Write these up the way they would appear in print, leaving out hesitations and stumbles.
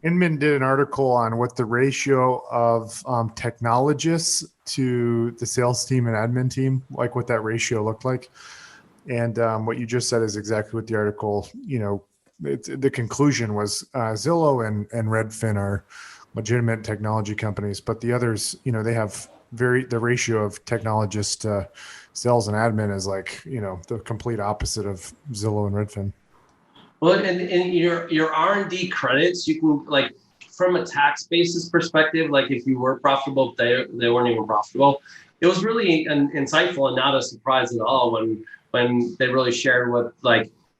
Inman did an article on what the ratio of technologists to the sales team and admin team, like what that ratio looked like. And what you just said is exactly what the article, the conclusion was. Zillow and Redfin are legitimate technology companies, but the others, they have the ratio of technologists to sales and admin is like, the complete opposite of Zillow and Redfin. Well, and your R&D credits, you can like from a tax basis perspective, like if you were profitable, they weren't even profitable. It was really insightful and not a surprise at all when they really shared what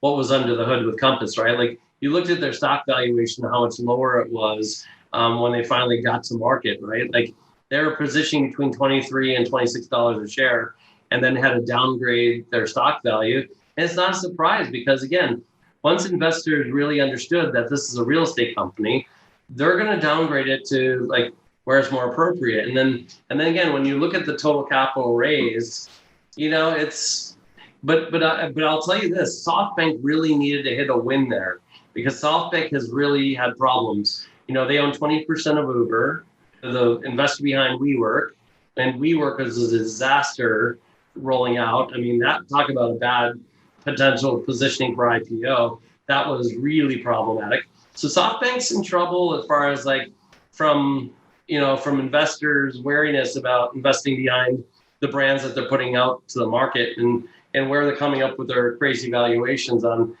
was under the hood with Compass, right? Like you looked at their stock valuation, how much lower it was when they finally got to market, right? Like they were positioning between $23 and $26 a share, and then had to downgrade their stock value. And it's not a surprise because again, once investors really understood that this is a real estate company, they're going to downgrade it to like where it's more appropriate. And then again, when you look at the total capital raised, it's but I'll tell you this: SoftBank really needed to hit a win there because SoftBank has really had problems. They own 20% of Uber, the investor behind WeWork, and WeWork is a disaster rolling out. I mean, talk about a bad potential positioning for IPO. That was really problematic. So SoftBank's in trouble as far as like from investors' wariness about investing behind the brands that they're putting out to the market and where they're coming up with their crazy valuations on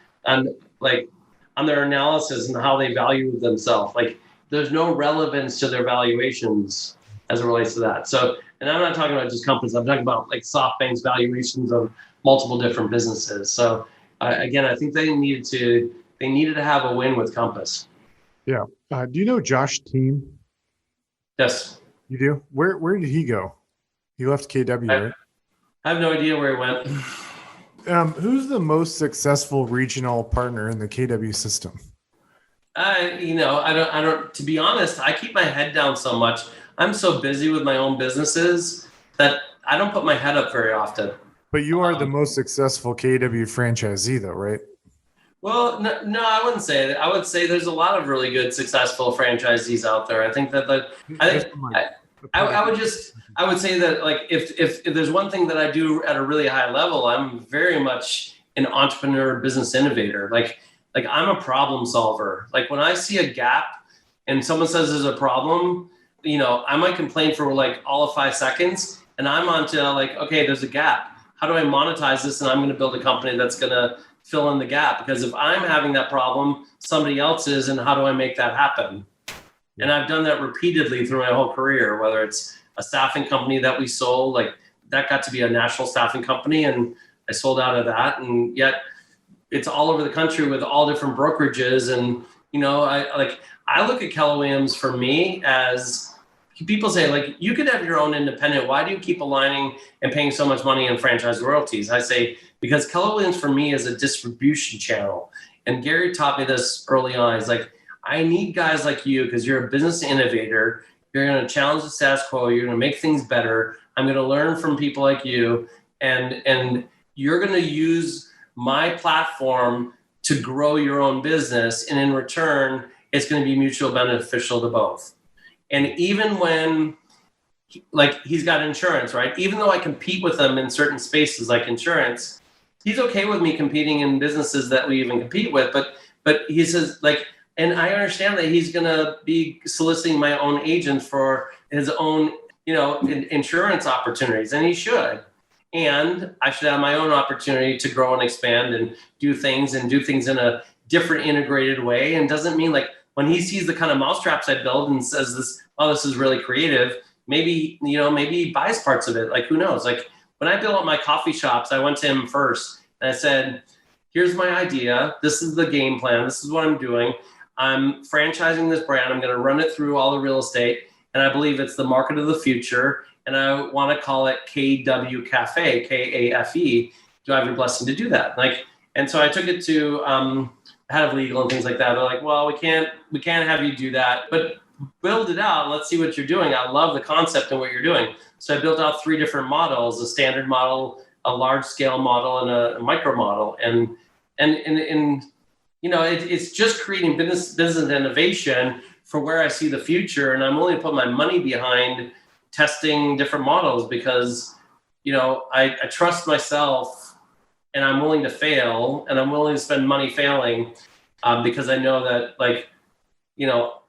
their analysis and how they value themselves. Like there's no relevance to their valuations as it relates to that. So, and I'm not talking about just companies. I'm talking about like SoftBank's valuations of multiple different businesses. So again, I think they needed to have a win with Compass. Yeah. Do you know Josh Team? Yes. You do? Where did he go? He left KW, right? I have no idea where he went. Who's the most successful regional partner in the KW system? I don't, to be honest, I keep my head down so much. I'm so busy with my own businesses that I don't put my head up very often. But you are the most successful KW franchisee though, right? Well, no, I wouldn't say that. I would say there's a lot of really good, successful franchisees out there. I think that I would say that like if there's one thing that I do at a really high level, I'm very much an entrepreneur, business innovator. Like I'm a problem solver. Like when I see a gap and someone says there's a problem, I might complain for like all of 5 seconds, and I'm on to like, okay, there's a gap. How do I monetize this? And I'm going to build a company that's going to fill in the gap. Because if I'm having that problem, somebody else is, and how do I make that happen? And I've done that repeatedly through my whole career, whether it's a staffing company that we sold, like that got to be a national staffing company, and I sold out of that. And yet it's all over the country with all different brokerages. And, I look at Keller Williams for me as, people say, like, you could have your own independent. Why do you keep aligning and paying so much money in franchise royalties? I say, because Keller Williams for me is a distribution channel. And Gary taught me this early on. He's like, I need guys like you because you're a business innovator. You're going to challenge the status quo. You're going to make things better. I'm going to learn from people like you. And you're going to use my platform to grow your own business. And in return, it's going to be mutually beneficial to both. And even when, he's got insurance, right? Even though I compete with him in certain spaces like insurance, he's okay with me competing in businesses that we even compete with. But he says, and I understand that he's going to be soliciting my own agent for his own, insurance opportunities, and he should. And I should have my own opportunity to grow and expand and do things in a different integrated way. And doesn't mean when he sees the kind of mousetraps I build and says this is really creative, maybe he buys parts of it. Who knows? When I built up my coffee shops, I went to him first and I said, here's my idea. This is the game plan. This is what I'm doing. I'm franchising this brand. I'm going to run it through all the real estate. And I believe it's the market of the future. And I want to call it KW Cafe, KAFE. Do I have your blessing to do that? And so I took it to head of legal and things like that. They're like, well, we can't have you do that, but build it out. Let's see what you're doing. I love the concept and what you're doing. So I built out 3 different models: a standard model, a large scale model, and a micro model. And it's just creating business innovation for where I see the future, and I'm willing to put my money behind testing different models because, I trust myself, and I'm willing to fail, and I'm willing to spend money failing, because I know that, like,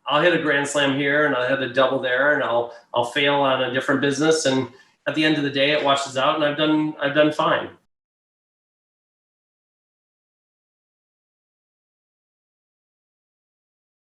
I'll hit a grand slam here and I'll hit a double there, and I'll fail on a different business, and at the end of the day, it washes out, and I've done fine.